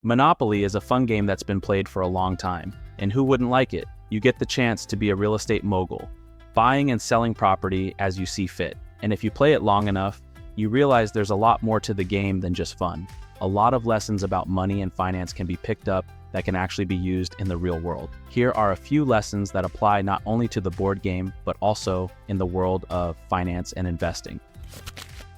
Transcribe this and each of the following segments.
Monopoly is a fun game that's been played for a long time, and who wouldn't like it? You get the chance to be a real estate mogul, buying and selling property as you see fit. And if you play it long enough, you realize there's a lot more to the game than just fun. A lot of lessons about money and finance can be picked up that can actually be used in the real world. Here are a few lessons that apply not only to the board game, but also in the world of finance and investing.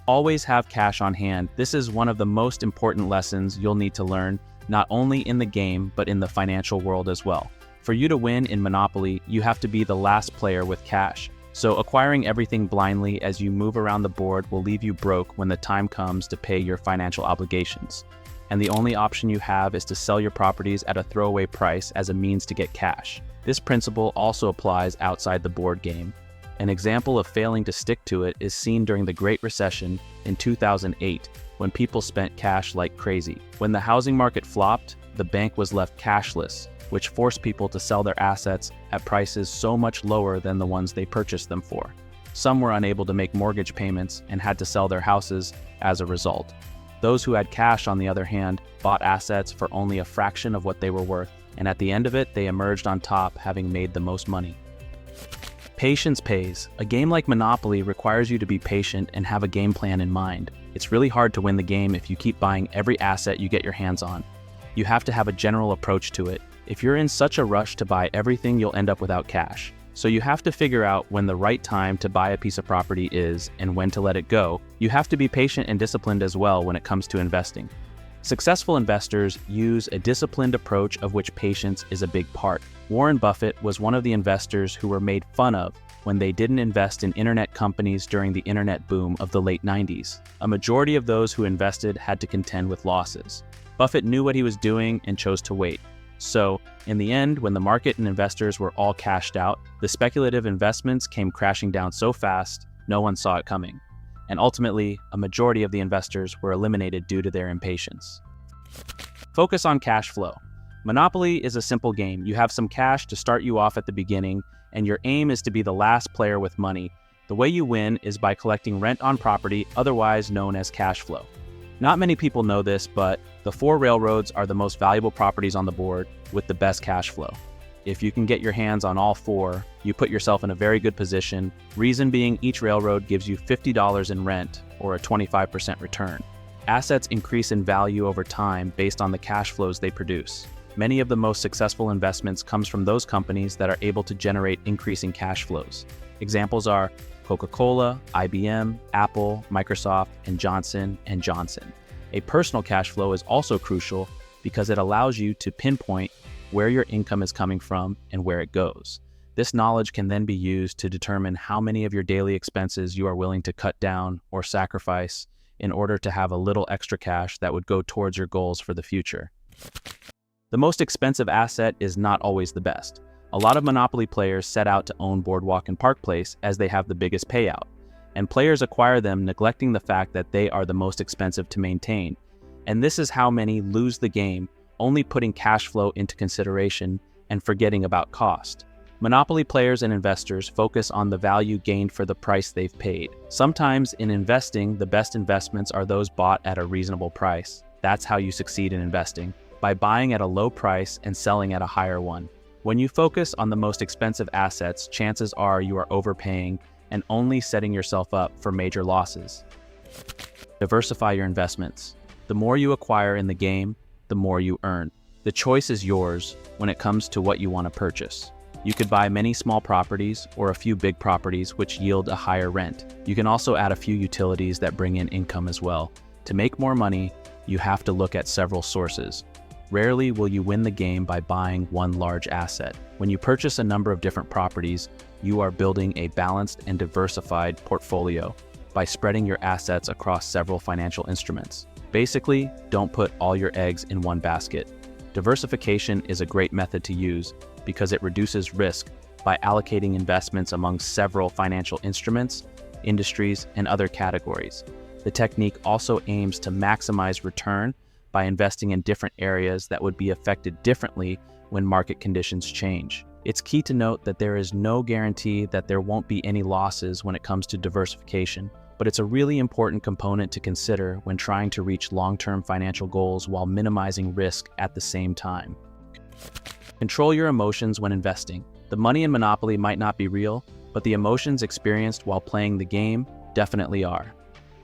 Always have cash on hand. This is one of the most important lessons you'll need to learn, not only in the game, but in the financial world as well. For you to win in Monopoly, you have to be the last player with cash. So acquiring everything blindly as you move around the board will leave you broke when the time comes to pay your financial obligations. And the only option you have is to sell your properties at a throwaway price as a means to get cash. This principle also applies outside the board game. An example of failing to stick to it is seen during the Great Recession in 2008, when people spent cash like crazy. When the housing market flopped, the bank was left cashless, which forced people to sell their assets at prices so much lower than the ones they purchased them for. Some were unable to make mortgage payments and had to sell their houses as a result. Those who had cash, on the other hand, bought assets for only a fraction of what they were worth, and at the end of it, they emerged on top, having made the most money. Patience pays. A game like Monopoly requires you to be patient and have a game plan in mind. It's really hard to win the game if you keep buying every asset you get your hands on. You have to have a general approach to it. If you're in such a rush to buy everything, you'll end up without cash. So you have to figure out when the right time to buy a piece of property is and when to let it go. You have to be patient and disciplined as well when it comes to investing. Successful investors use a disciplined approach, of which patience is a big part. Warren Buffett was one of the investors who were made fun of when they didn't invest in internet companies during the internet boom of the late 90s. A majority of those who invested had to contend with losses. Buffett knew what he was doing and chose to wait. So, in the end, when the market and investors were all cashed out, the speculative investments came crashing down so fast, no one saw it coming. And ultimately, a majority of the investors were eliminated due to their impatience. Focus on cash flow. Monopoly is a simple game. You have some cash to start you off at the beginning, and your aim is to be the last player with money. The way you win is by collecting rent on property, otherwise known as cash flow. Not many people know this, but the 4 railroads are the most valuable properties on the board with the best cash flow. If you can get your hands on all 4, you put yourself in a very good position. Reason being, each railroad gives you $50 in rent or a 25% return. Assets increase in value over time based on the cash flows they produce. Many of the most successful investments comes from those companies that are able to generate increasing cash flows. Examples are Coca-Cola, IBM, Apple, Microsoft, and Johnson & Johnson. A personal cash flow is also crucial because it allows you to pinpoint where your income is coming from and where it goes. This knowledge can then be used to determine how many of your daily expenses you are willing to cut down or sacrifice in order to have a little extra cash that would go towards your goals for the future. The most expensive asset is not always the best. A lot of Monopoly players set out to own Boardwalk and Park Place as they have the biggest payout, and players acquire them neglecting the fact that they are the most expensive to maintain. And this is how many lose the game, only putting cash flow into consideration and forgetting about cost. Monopoly players and investors focus on the value gained for the price they've paid. Sometimes in investing, the best investments are those bought at a reasonable price. That's how you succeed in investing, by buying at a low price and selling at a higher one. When you focus on the most expensive assets, chances are you are overpaying and only setting yourself up for major losses. Diversify your investments. The more you acquire in the game, the more you earn. The choice is yours when it comes to what you want to purchase. You could buy many small properties or a few big properties which yield a higher rent. You can also add a few utilities that bring in income as well. To make more money, you have to look at several sources. Rarely will you win the game by buying one large asset. When you purchase a number of different properties, you are building a balanced and diversified portfolio by spreading your assets across several financial instruments. Basically, don't put all your eggs in one basket. Diversification is a great method to use because it reduces risk by allocating investments among several financial instruments, industries, and other categories. The technique also aims to maximize return by investing in different areas that would be affected differently when market conditions change. It's key to note that there is no guarantee that there won't be any losses when it comes to diversification. but it's a really important component to consider when trying to reach long-term financial goals while minimizing risk at the same time. Control your emotions when investing. The money in Monopoly might not be real, but the emotions experienced while playing the game definitely are.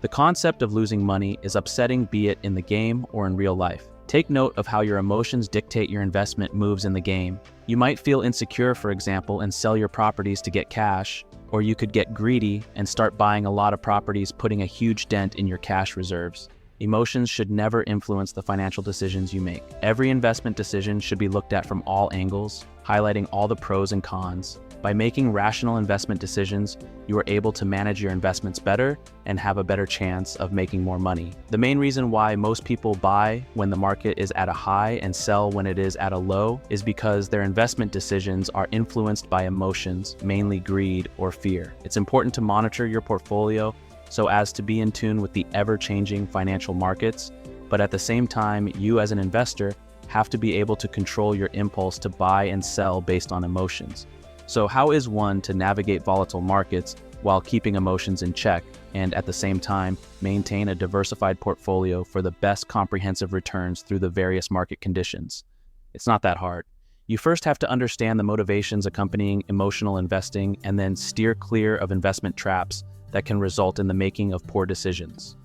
The concept of losing money is upsetting, be it in the game or in real life. Take note of how your emotions dictate your investment moves in the game. You might feel insecure, for example, and sell your properties to get cash, or you could get greedy and start buying a lot of properties, putting a huge dent in your cash reserves. Emotions should never influence the financial decisions you make. Every investment decision should be looked at from all angles, highlighting all the pros and cons. By making rational investment decisions, you are able to manage your investments better and have a better chance of making more money. The main reason why most people buy when the market is at a high and sell when it is at a low is because their investment decisions are influenced by emotions, mainly greed or fear. It's important to monitor your portfolio so as to be in tune with the ever-changing financial markets, but at the same time, you as an investor have to be able to control your impulse to buy and sell based on emotions. So how is one to navigate volatile markets while keeping emotions in check and at the same time maintain a diversified portfolio for the best comprehensive returns through the various market conditions? It's not that hard. You first have to understand the motivations accompanying emotional investing and then steer clear of investment traps that can result in the making of poor decisions.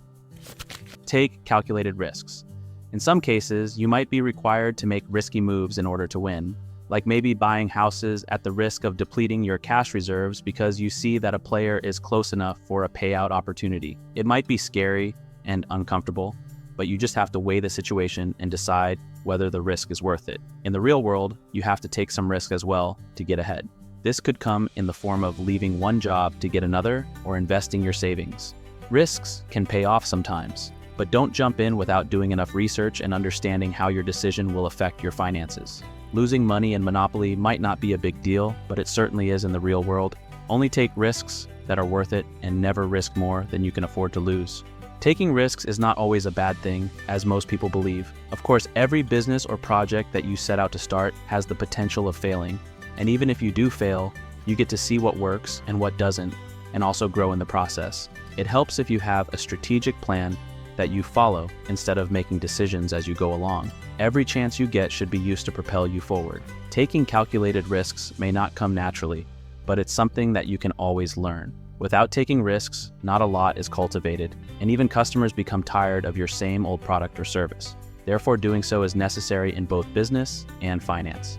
Take calculated risks. In some cases, you might be required to make risky moves in order to win, like maybe buying houses at the risk of depleting your cash reserves because you see that a player is close enough for a payout opportunity. It might be scary and uncomfortable, but you just have to weigh the situation and decide whether the risk is worth it. In the real world, you have to take some risk as well to get ahead. This could come in the form of leaving one job to get another or investing your savings. Risks can pay off sometimes, but don't jump in without doing enough research and understanding how your decision will affect your finances. Losing money in Monopoly might not be a big deal, but it certainly is in the real world. Only take risks that are worth it and never risk more than you can afford to lose. Taking risks is not always a bad thing, as most people believe. Of course, every business or project that you set out to start has the potential of failing. And even if you do fail, you get to see what works and what doesn't, and also grow in the process. It helps if you have a strategic plan that you follow instead of making decisions as you go along. Every chance you get should be used to propel you forward. Taking calculated risks may not come naturally, but it's something that you can always learn. Without taking risks, not a lot is cultivated, and even customers become tired of your same old product or service. Therefore, doing so is necessary in both business and finance.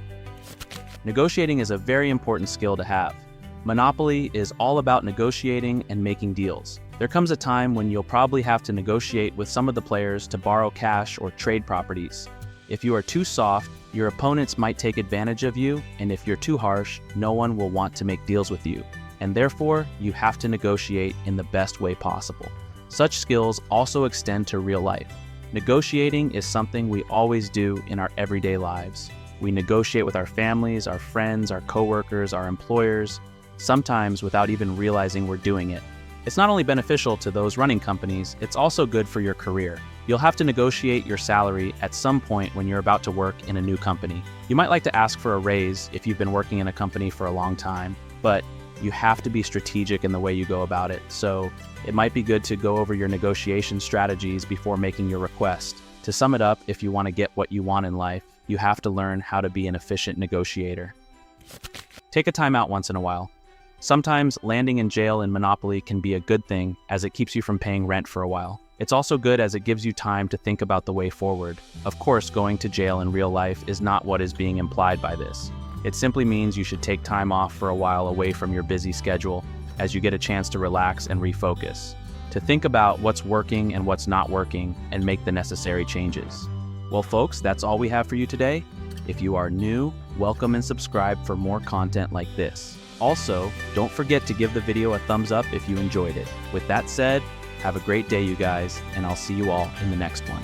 Negotiating is a very important skill to have. Monopoly is all about negotiating and making deals. There comes a time when you'll probably have to negotiate with some of the players to borrow cash or trade properties. If you are too soft, your opponents might take advantage of you, and if you're too harsh, no one will want to make deals with you. And therefore, you have to negotiate in the best way possible. Such skills also extend to real life. Negotiating is something we always do in our everyday lives. We negotiate with our families, our friends, our coworkers, our employers, sometimes without even realizing we're doing it. It's not only beneficial to those running companies, it's also good for your career. You'll have to negotiate your salary at some point when you're about to work in a new company. You might like to ask for a raise if you've been working in a company for a long time, but you have to be strategic in the way you go about it. So it might be good to go over your negotiation strategies before making your request. To sum it up, if you want to get what you want in life, you have to learn how to be an efficient negotiator. Take a time out once in a while. Sometimes landing in jail in Monopoly can be a good thing as it keeps you from paying rent for a while. It's also good as it gives you time to think about the way forward. Of course, going to jail in real life is not what is being implied by this. It simply means you should take time off for a while away from your busy schedule as you get a chance to relax and refocus, to think about what's working and what's not working and make the necessary changes. Well, folks, that's all we have for you today. If you are new, welcome and subscribe for more content like this. Also, don't forget to give the video a thumbs up if you enjoyed it. With that said, have a great day, you guys, and I'll see you all in the next one.